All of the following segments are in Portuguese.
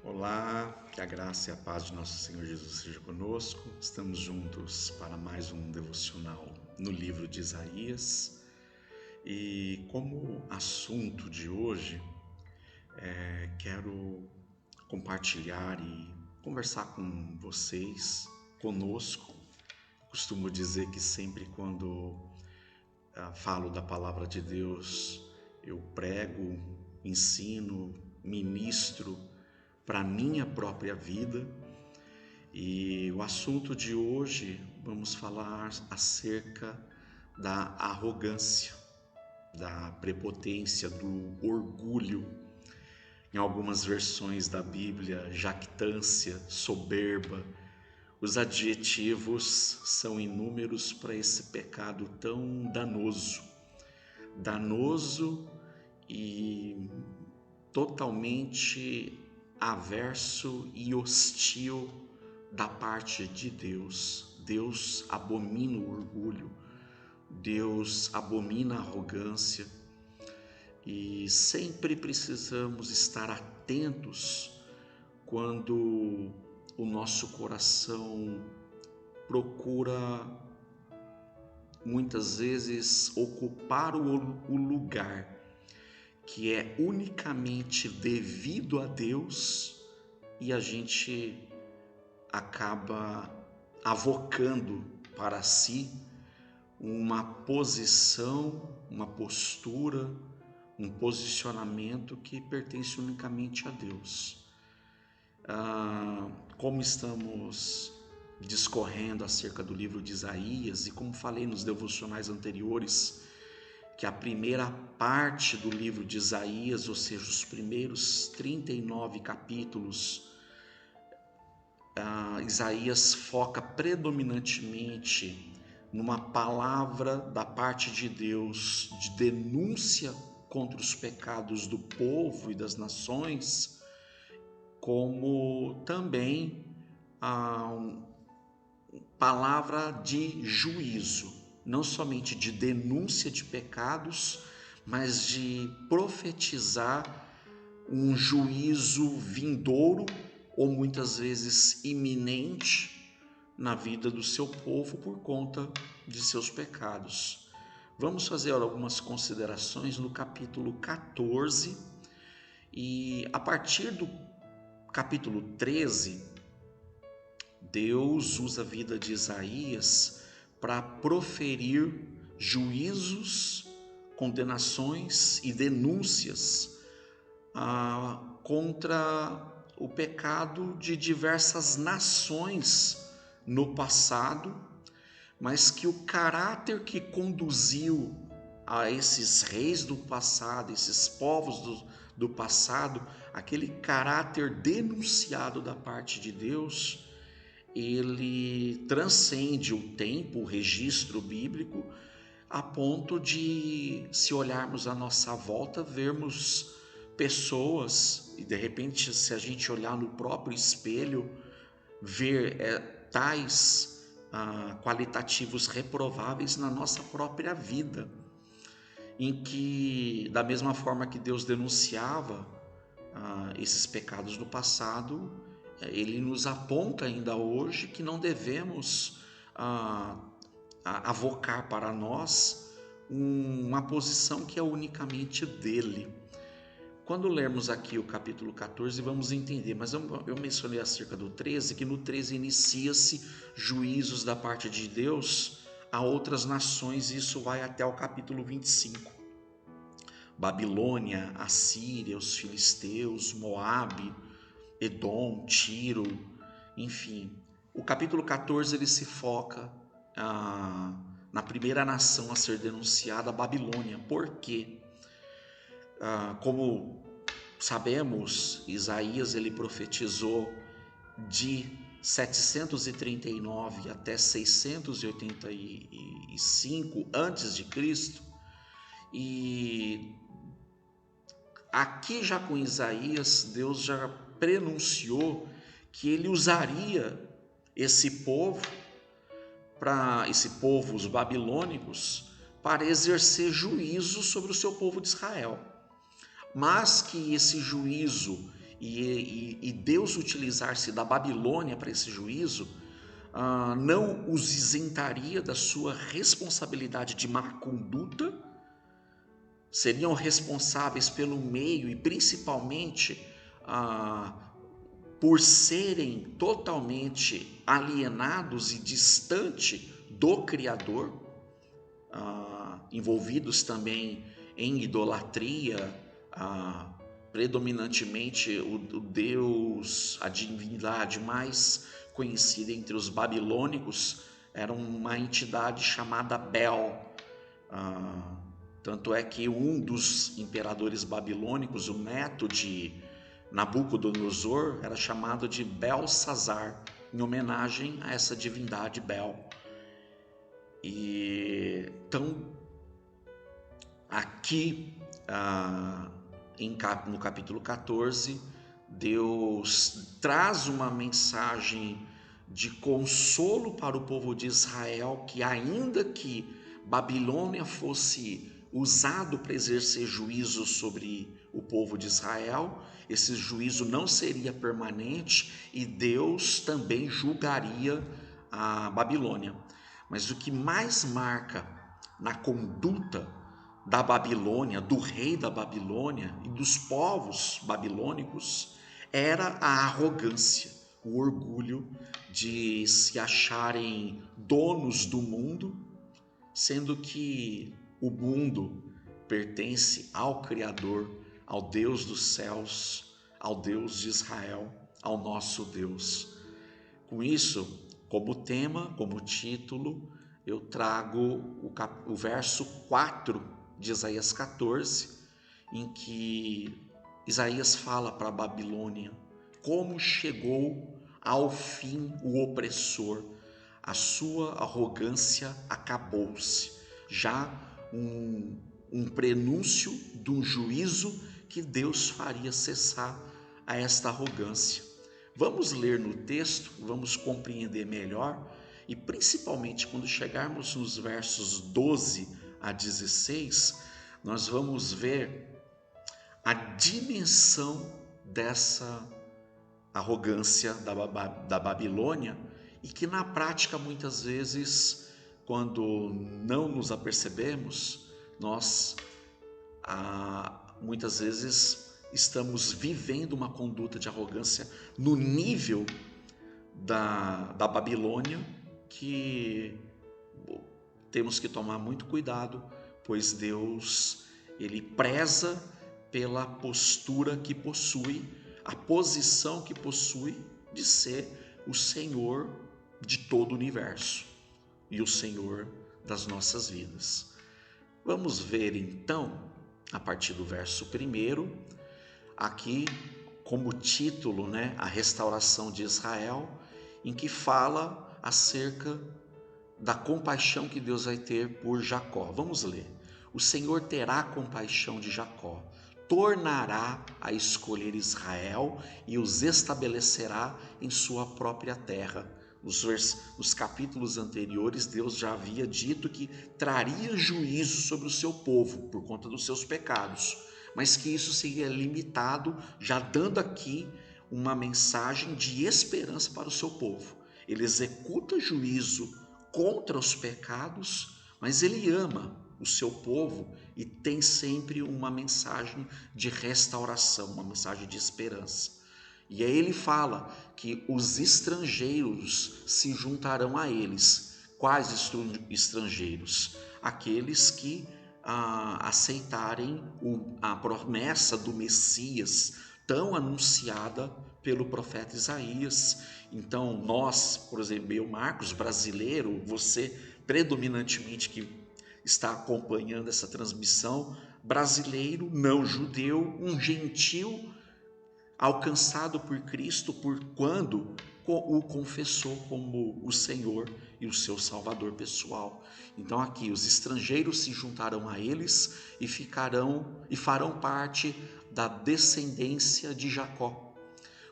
Olá, que a graça e a paz de nosso Senhor Jesus seja conosco. Estamos juntos para mais um devocional no livro de Isaías. E como assunto de hoje, quero compartilhar e conversar com vocês, conosco. Costumo dizer que sempre quando falo da palavra de Deus, eu prego, ensino, ministro para a minha própria vida. E o assunto de hoje vamos falar acerca da arrogância, da prepotência, do orgulho. Em algumas versões da Bíblia, jactância, soberba. Os adjetivos são inúmeros para esse pecado tão danoso. Danoso e totalmente averso e hostil da parte de Deus. Deus abomina o orgulho, Deus abomina a arrogância e sempre precisamos estar atentos quando o nosso coração procura muitas vezes ocupar o lugar que é unicamente devido a Deus e a gente acaba avocando para si uma posição, uma postura, um posicionamento que pertence unicamente a Deus. Como estamos discorrendo acerca do livro de Isaías e como falei nos devocionais anteriores, que a primeira parte do livro de Isaías, ou seja, os primeiros 39 capítulos, Isaías foca predominantemente numa palavra da parte de Deus de denúncia contra os pecados do povo e das nações, como também palavra de juízo, não somente de denúncia de pecados, mas de profetizar um juízo vindouro ou muitas vezes iminente na vida do seu povo por conta de seus pecados. Vamos fazer algumas considerações no capítulo 14 e a partir do capítulo 13, Deus usa a vida de Isaías para proferir juízos, condenações e denúncias contra o pecado de diversas nações no passado, mas que o caráter que conduziu a esses reis do passado, esses povos do passado, aquele caráter denunciado da parte de Deus, ele transcende o tempo, o registro bíblico, a ponto de, se olharmos à nossa volta, vermos pessoas e de repente, se a gente olhar no próprio espelho, ver tais qualitativos reprováveis na nossa própria vida, em que, da mesma forma que Deus denunciava esses pecados do passado, Ele nos aponta ainda hoje que não devemos avocar para nós uma posição que é unicamente dele. Quando lermos aqui o capítulo 14, vamos entender, mas eu mencionei acerca do 13, que no 13 inicia-se juízos da parte de Deus a outras nações, e isso vai até o capítulo 25. Babilônia, Assíria, os filisteus, Moabe, Edom, Tiro, enfim. O capítulo 14 ele se foca na primeira nação a ser denunciada, a Babilônia. Por quê? Como sabemos, Isaías ele profetizou de 739 até 685 antes de Cristo, e aqui já com Isaías, Deus já prenunciou que ele usaria esse povo, os babilônicos, para exercer juízo sobre o seu povo de Israel. Mas que esse juízo e Deus utilizar-se da Babilônia para esse juízo, não os isentaria da sua responsabilidade de má conduta, seriam responsáveis pelo meio e principalmente por serem totalmente alienados e distante do Criador, envolvidos também em idolatria, predominantemente o Deus, a divindade mais conhecida entre os babilônicos era uma entidade chamada Bel. Tanto é que um dos imperadores babilônicos, o neto de Nabucodonosor, era chamado de Belsazar, em homenagem a essa divindade Bel. E então, aqui no capítulo 14, Deus traz uma mensagem de consolo para o povo de Israel, que ainda que Babilônia fosse usado para exercer juízo sobre o povo de Israel, esse juízo não seria permanente e Deus também julgaria a Babilônia. Mas o que mais marca na conduta da Babilônia, do rei da Babilônia e dos povos babilônicos, era a arrogância, o orgulho de se acharem donos do mundo, sendo que o mundo pertence ao Criador, ao Deus dos céus, ao Deus de Israel, ao nosso Deus. Com isso, como tema, como título, eu trago o verso 4 de Isaías 14, em que Isaías fala para a Babilônia como chegou ao fim o opressor, a sua arrogância acabou-se. Já um prenúncio de um juízo que Deus faria cessar a esta arrogância. Vamos ler no texto, vamos compreender melhor e principalmente quando chegarmos nos versos 12 a 16, nós vamos ver a dimensão dessa arrogância da Babilônia e que na prática muitas vezes, quando não nos apercebemos, nós muitas vezes estamos vivendo uma conduta de arrogância no nível da Babilônia, que temos que tomar muito cuidado, pois Deus, ele preza pela postura que possui, a posição que possui de ser o Senhor de todo o universo e o Senhor das nossas vidas. Vamos ver então, a partir do verso 1, aqui como título, a restauração de Israel, em que fala acerca da compaixão que Deus vai ter por Jacó. Vamos ler. O Senhor terá compaixão de Jacó, tornará a escolher Israel e os estabelecerá em sua própria terra. Nos capítulos anteriores, Deus já havia dito que traria juízo sobre o seu povo por conta dos seus pecados, mas que isso seria limitado, já dando aqui uma mensagem de esperança para o seu povo. Ele executa juízo contra os pecados, mas ele ama o seu povo e tem sempre uma mensagem de restauração, uma mensagem de esperança. E aí ele fala que os estrangeiros se juntarão a eles. Quais estrangeiros? Aqueles que aceitarem a promessa do Messias tão anunciada pelo profeta Isaías. Então nós, por exemplo, eu, Marcos, brasileiro, você predominantemente que está acompanhando essa transmissão, brasileiro, não judeu, um gentil alcançado por Cristo por quando o confessou como o Senhor e o seu Salvador pessoal. Então aqui os estrangeiros se juntarão a eles e farão parte da descendência de Jacó.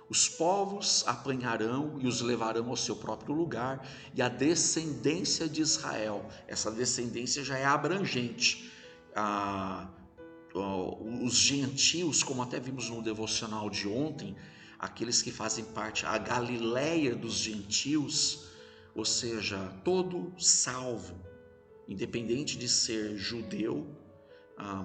Os povos apanharão e os levarão ao seu próprio lugar, e a descendência de Israel, essa descendência já é abrangente. os gentios, como até vimos no devocional de ontem, aqueles que fazem parte, a Galileia dos gentios, ou seja, todo salvo, independente de ser judeu,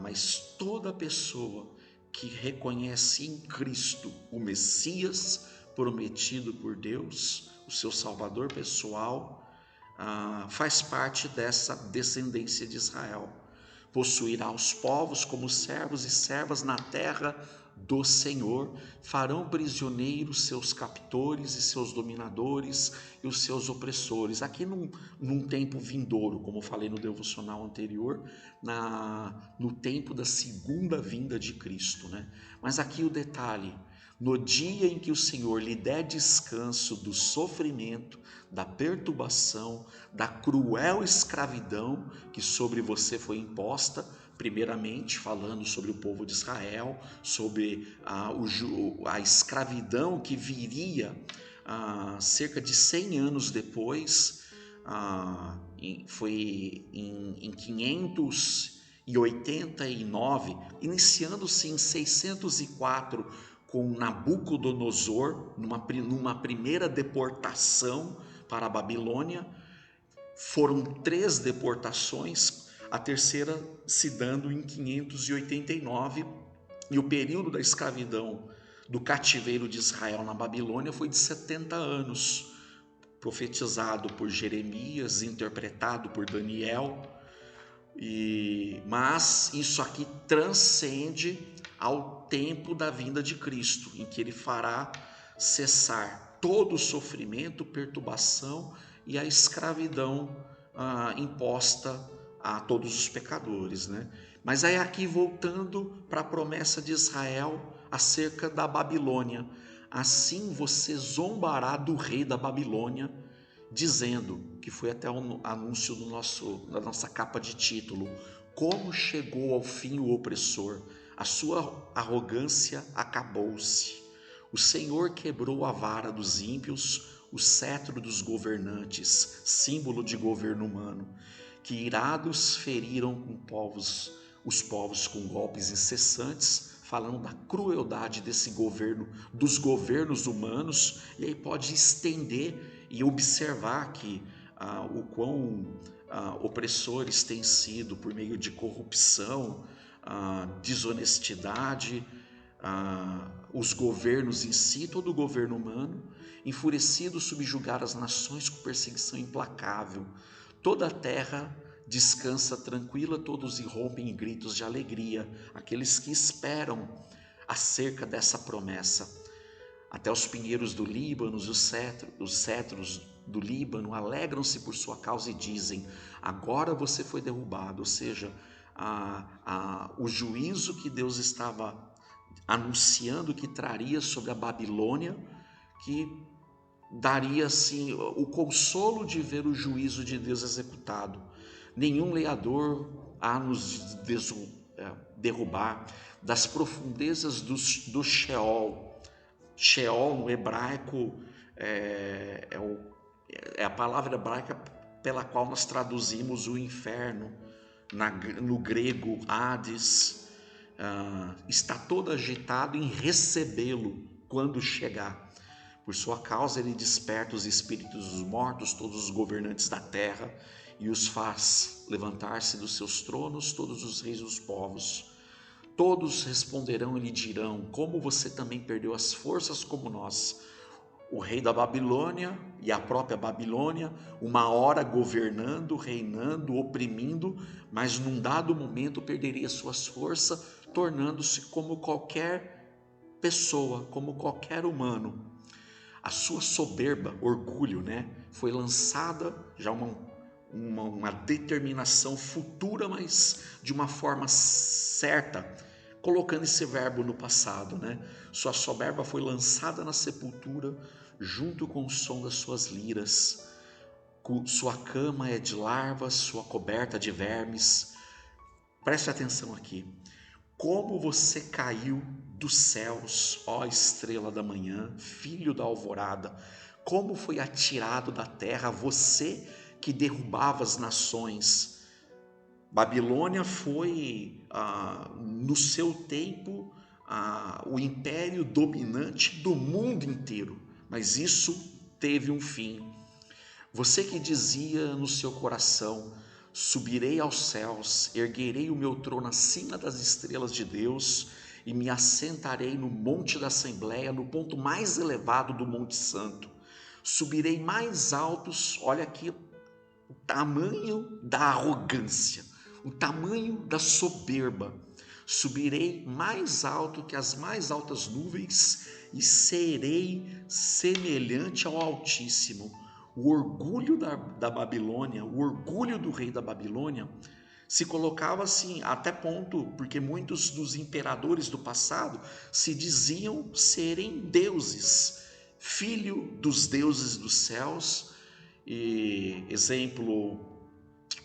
mas toda pessoa que reconhece em Cristo o Messias prometido por Deus, o seu Salvador pessoal, faz parte dessa descendência de Israel. Possuirá os povos como servos e servas na terra do Senhor, farão prisioneiros seus captores e seus dominadores e os seus opressores. Aqui num tempo vindouro, como eu falei no devocional anterior, no tempo da segunda vinda de Cristo, né? Mas aqui o detalhe: no dia em que o Senhor lhe der descanso do sofrimento, da perturbação, da cruel escravidão que sobre você foi imposta, primeiramente falando sobre o povo de Israel, sobre a escravidão que viria cerca de 100 anos depois, foi em 589, iniciando-se em 604 com Nabucodonosor, numa primeira deportação para a Babilônia. Foram 3 deportações, a terceira se dando em 589, e o período da escravidão do cativeiro de Israel na Babilônia foi de 70 anos, profetizado por Jeremias, interpretado por Daniel. Mas isso aqui transcende ao tempo da vinda de Cristo, em que ele fará cessar todo o sofrimento, perturbação e a escravidão imposta a todos os pecadores, né? Mas aí aqui voltando para a promessa de Israel acerca da Babilônia: assim você zombará do rei da Babilônia, dizendo, que foi até o anúncio da nossa capa de título: como chegou ao fim o opressor, a sua arrogância acabou-se. O Senhor quebrou a vara dos ímpios, o cetro dos governantes, símbolo de governo humano, que irados feriram os povos com golpes incessantes, falando da crueldade desse governo, dos governos humanos. E aí pode estender e observar que o quão opressores têm sido por meio de corrupção, desonestidade, os governos em si, todo o governo humano, enfurecido subjugar as nações com perseguição implacável. Toda a terra descansa tranquila, todos irrompem em gritos de alegria, aqueles que esperam acerca dessa promessa. Até os pinheiros do Líbano, os cetros do Líbano alegram-se por sua causa e dizem: agora você foi derrubado. Ou seja, o juízo que Deus estava anunciando que traria sobre a Babilônia, que daria assim o consolo de ver o juízo de Deus executado. Nenhum leador há nos derrubar das profundezas do Sheol. Sheol no hebraico é a palavra hebraica pela qual nós traduzimos o inferno. No grego, Hades. Está todo agitado em recebê-lo quando chegar. Por sua causa ele desperta os espíritos dos mortos, todos os governantes da terra, e os faz levantar-se dos seus tronos todos os reis dos povos. Todos responderão e lhe dirão: como você também perdeu as forças como nós? O rei da Babilônia e a própria Babilônia, uma hora governando, reinando, oprimindo, mas num dado momento perderia suas forças, tornando-se como qualquer pessoa, como qualquer humano. A sua soberba, orgulho, né, foi lançada já uma determinação futura, mas de uma forma certa, colocando esse verbo no passado, né? Sua soberba foi lançada na sepultura junto com o som das suas liras. Sua cama é de larvas, sua coberta de vermes. Preste atenção aqui. Como você caiu dos céus, ó estrela da manhã, filho da alvorada. Como foi atirado da terra você que derrubava as nações. Babilônia foi, no seu tempo, o império dominante do mundo inteiro, mas isso teve um fim. Você que dizia no seu coração: subirei aos céus, erguerei o meu trono acima das estrelas de Deus e me assentarei no monte da Assembleia, no ponto mais elevado do Monte Santo. Subirei mais altos, olha aqui o tamanho da arrogância, o tamanho da soberba. Subirei mais alto que as mais altas nuvens e serei semelhante ao Altíssimo. O orgulho da Babilônia, o orgulho do rei da Babilônia, se colocava assim, até ponto, porque muitos dos imperadores do passado se diziam serem deuses, filho dos deuses dos céus. E exemplo,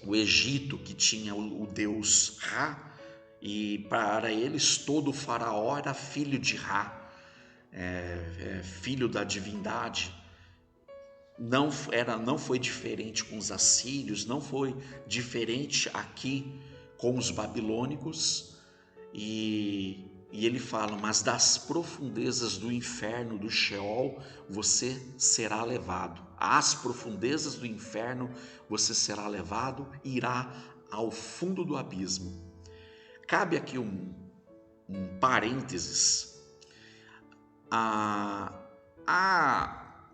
o Egito, que tinha o deus Ra, e para eles todo faraó era filho de Ra, filho da divindade. Não foi diferente com os assírios, não foi diferente aqui com os babilônicos. E ele fala: mas das profundezas do inferno, do Sheol, você será levado. Às profundezas do inferno você será levado, irá ao fundo do abismo. Cabe aqui um parênteses. Há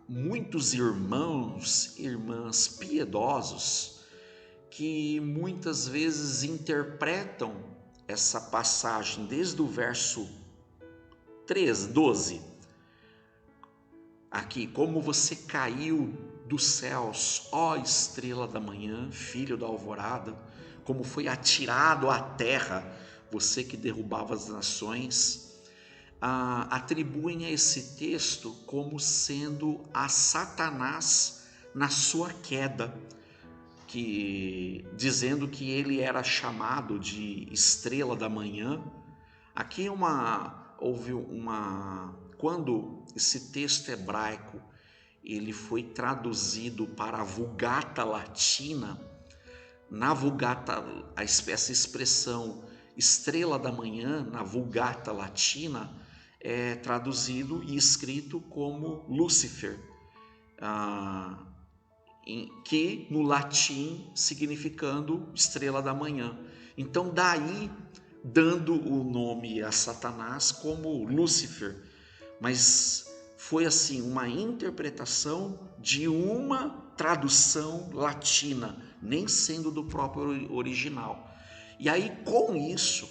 muitos irmãos e irmãs piedosos que muitas vezes interpretam essa passagem desde o verso 12, aqui: como você caiu dos céus, ó estrela da manhã, filho da alvorada, como foi atirado à terra, você que derrubava as nações. Atribuem a esse texto como sendo a Satanás na sua queda, dizendo que ele era chamado de estrela da manhã. Aqui quando esse texto hebraico ele foi traduzido para a Vulgata Latina, na Vulgata, essa expressão estrela da manhã, na Vulgata Latina, é traduzido e escrito como Lúcifer, que no latim significando estrela da manhã. Então daí dando o nome a Satanás como Lúcifer, mas foi assim uma interpretação de uma tradução latina, nem sendo do próprio original. E aí com isso,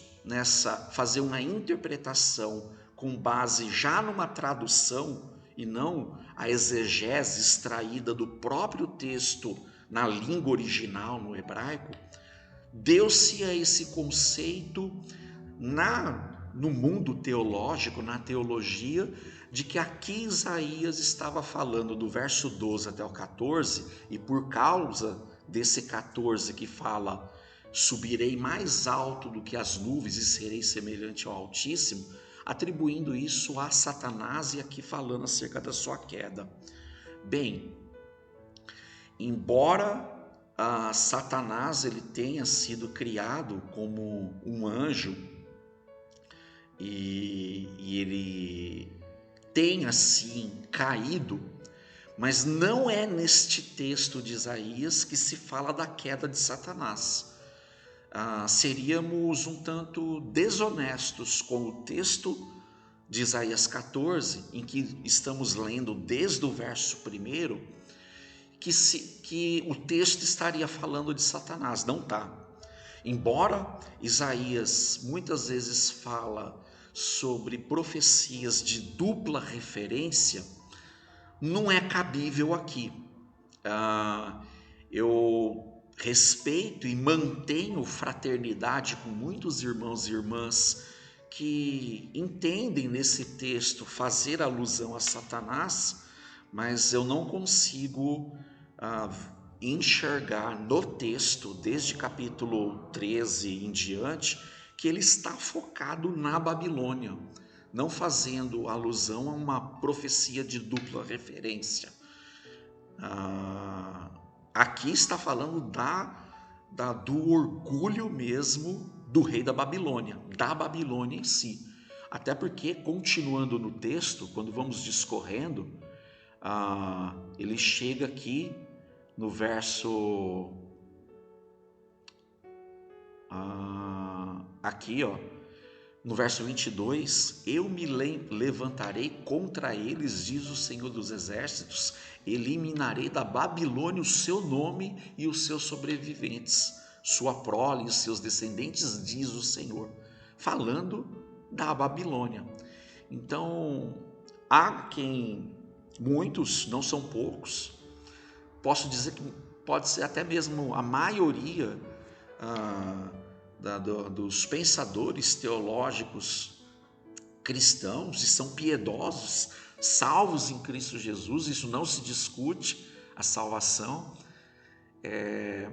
fazer uma interpretação com base já numa tradução e não a exegese extraída do próprio texto na língua original, no hebraico, deu-se a esse conceito no mundo teológico, na teologia, de que aqui Isaías estava falando do verso 12 até o 14, e por causa desse 14 que fala: subirei mais alto do que as nuvens e serei semelhante ao Altíssimo, atribuindo isso a Satanás e aqui falando acerca da sua queda. Bem, embora Satanás ele tenha sido criado como um anjo e ele tenha sim caído, mas não é neste texto de Isaías que se fala da queda de Satanás. Seríamos um tanto desonestos com o texto de Isaías 14, em que estamos lendo desde o verso 1, que o texto estaria falando de Satanás. Não está. Embora Isaías muitas vezes fala sobre profecias de dupla referência, não é cabível aqui. Eu respeito e mantenho fraternidade com muitos irmãos e irmãs que entendem nesse texto fazer alusão a Satanás, mas eu não consigo enxergar no texto, desde capítulo 13 em diante, que ele está focado na Babilônia, não fazendo alusão a uma profecia de dupla referência. Aqui está falando do orgulho mesmo do rei da Babilônia em si. Até porque, continuando no texto, quando vamos discorrendo, ele chega aqui no verso... aqui, ó, no verso 22, eu me levantarei contra eles, diz o Senhor dos Exércitos, eliminarei da Babilônia o seu nome e os seus sobreviventes, sua prole e os seus descendentes, diz o Senhor, falando da Babilônia. Então, há quem, muitos, não são poucos, posso dizer que pode ser até mesmo a maioria dos pensadores teológicos cristãos, e são piedosos, salvos em Cristo Jesus, isso não se discute, a salvação,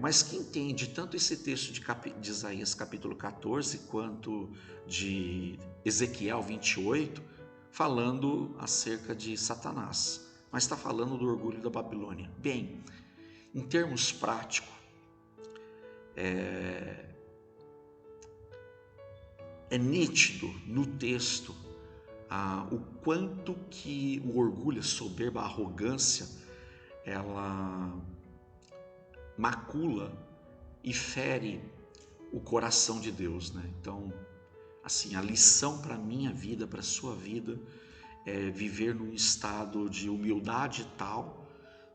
mas que entende tanto esse texto de Isaías capítulo 14, quanto de Ezequiel 28, falando acerca de Satanás, mas está falando do orgulho da Babilônia. Bem, em termos práticos, é nítido no texto o quanto que o orgulho, a soberba, a arrogância, ela macula e fere o coração de Deus, né? Então, assim, a lição para a minha vida, para a sua vida, é viver num estado de humildade tal,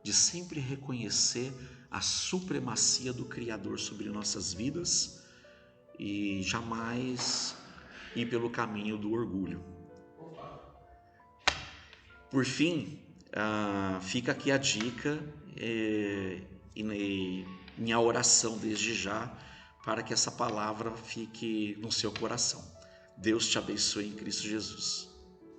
de sempre reconhecer a supremacia do Criador sobre nossas vidas e jamais ir pelo caminho do orgulho. Por fim, fica aqui a dica e minha oração desde já, para que essa palavra fique no seu coração. Deus te abençoe em Cristo Jesus.